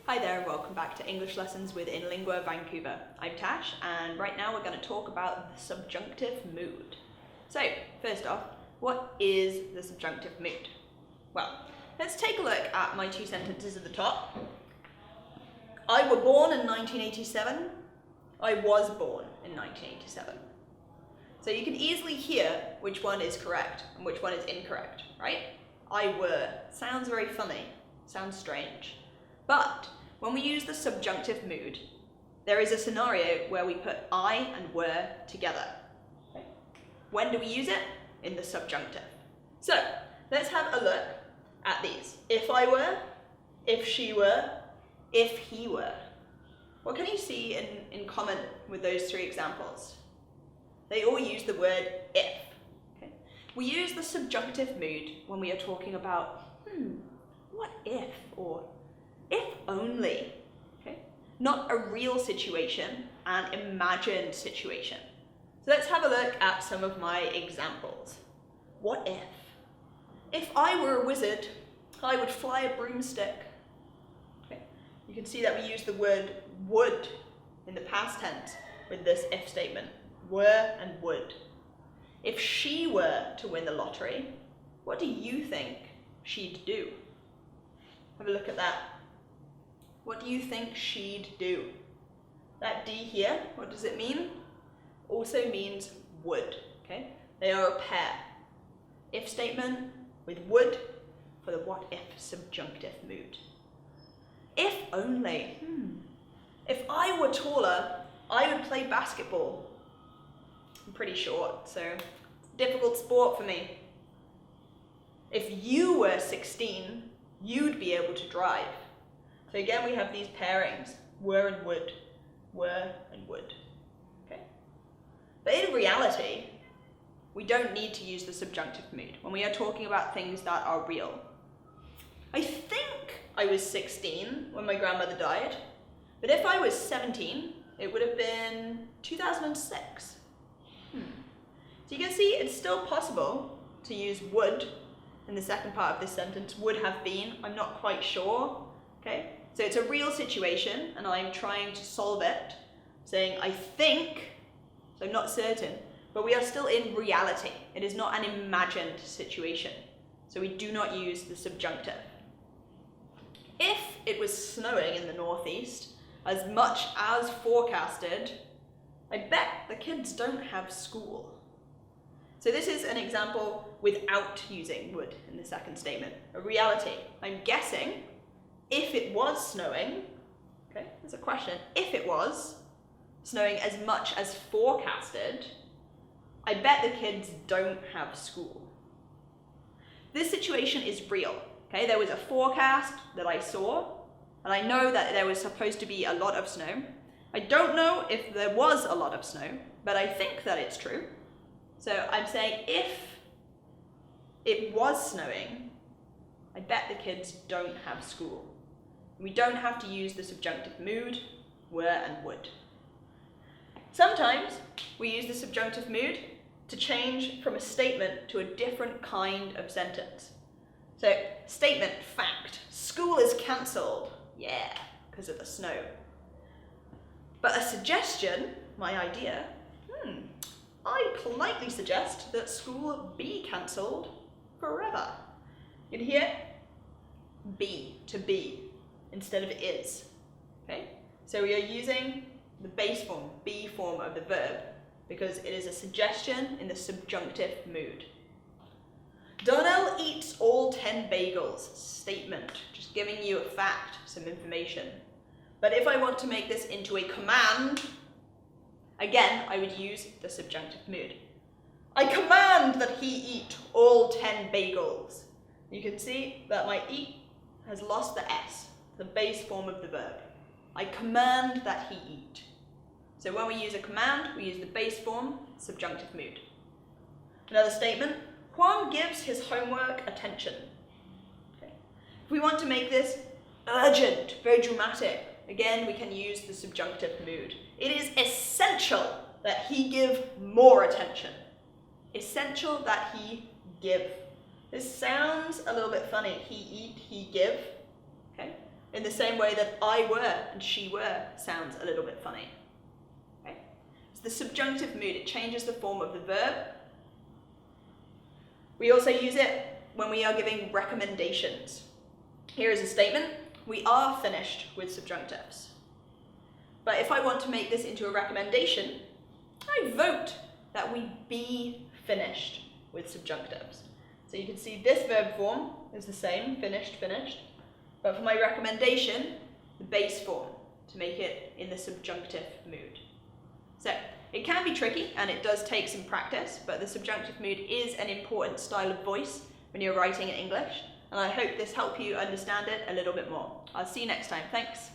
Hi there and welcome back to English Lessons with Inlingua Vancouver. I'm Tash and right now we're going to talk about the subjunctive mood. So, first off, what is the subjunctive mood? Well, let's take a look at my two sentences at the top. I were born in 1987. I was born in 1987. So you can easily hear which one is correct and which one is incorrect, right? I were sounds very funny, sounds strange. But when we use the subjunctive mood, there is a scenario where we put I and were together. Okay. When do we use it? In the subjunctive. So let's have a look at these. If I were, if she were, if he were. What can you see in common with those three examples? They all use the word if. Okay. We use the subjunctive mood when we are talking about, what if, or if only, okay? Not a real situation, an imagined situation. So let's have a look at some of my examples. What if? If I were a wizard, I would fly a broomstick. Okay. You can see that we use the word would in the past tense with this if statement, were and would. If she were to win the lottery, what do you think she'd do? Have a look at that. What do you think she'd do? That D here, what does it mean? Also means would, okay? They are a pair. If statement with would for the what if subjunctive mood. If only, If I were taller, I would play basketball. I'm pretty short, so it's a difficult sport for me. If you were 16, you'd be able to drive. So again, we have these pairings, were and would, okay? But in reality, we don't need to use the subjunctive mood when we are talking about things that are real. I think I was 16 when my grandmother died, but if I was 17, it would have been 2006. So you can see it's still possible to use would in the second part of this sentence, would have been, I'm not quite sure, okay? So it's a real situation and I'm trying to solve it, saying I think, so I'm not certain, but we are still in reality. It is not an imagined situation. So we do not use the subjunctive. If it was snowing in the northeast, as much as forecasted, I bet the kids don't have school. So this is an example without using would in the second statement, a reality. I'm guessing if it was snowing, okay, there's a question, if it was snowing as much as forecasted, I bet the kids don't have school. This situation is real, okay? There was a forecast that I saw, and I know that there was supposed to be a lot of snow. I don't know if there was a lot of snow, but I think that it's true. So I'm saying if it was snowing, I bet the kids don't have school. We don't have to use the subjunctive mood, were and would. Sometimes we use the subjunctive mood to change from a statement to a different kind of sentence. So, statement, fact, school is cancelled. Yeah, because of the snow. But a suggestion, my idea, I politely suggest that school be cancelled forever. You can hear be, to be, instead of is, okay? So we are using the base form, be form of the verb, because it is a suggestion in the subjunctive mood. Donnell eats all 10 bagels. Statement, just giving you a fact, some information. But if I want to make this into a command, again, I would use the subjunctive mood. I command that he eat all 10 bagels. You can see that my eat has lost the S, the base form of the verb. I command that he eat. So when we use a command, we use the base form, subjunctive mood. Another statement, Juan gives his homework attention. Okay. If we want to make this urgent, very dramatic, again, we can use the subjunctive mood. It is essential that he give more attention. Essential that he give. This sounds a little bit funny. He eat, he give. Okay? in the same way that I were and she were sounds a little bit funny. Okay? It's the subjunctive mood. It changes the form of the verb. We also use it when we are giving recommendations. Here is a statement. We are finished with subjunctives. But if I want to make this into a recommendation, I vote that we be finished with subjunctives. So you can see this verb form is the same, finished, finished. But for my recommendation, the base form, to make it in the subjunctive mood. So it can be tricky and it does take some practice, but the subjunctive mood is an important style of voice when you're writing in English. And I hope this helped you understand it a little bit more. I'll see you next time. Thanks.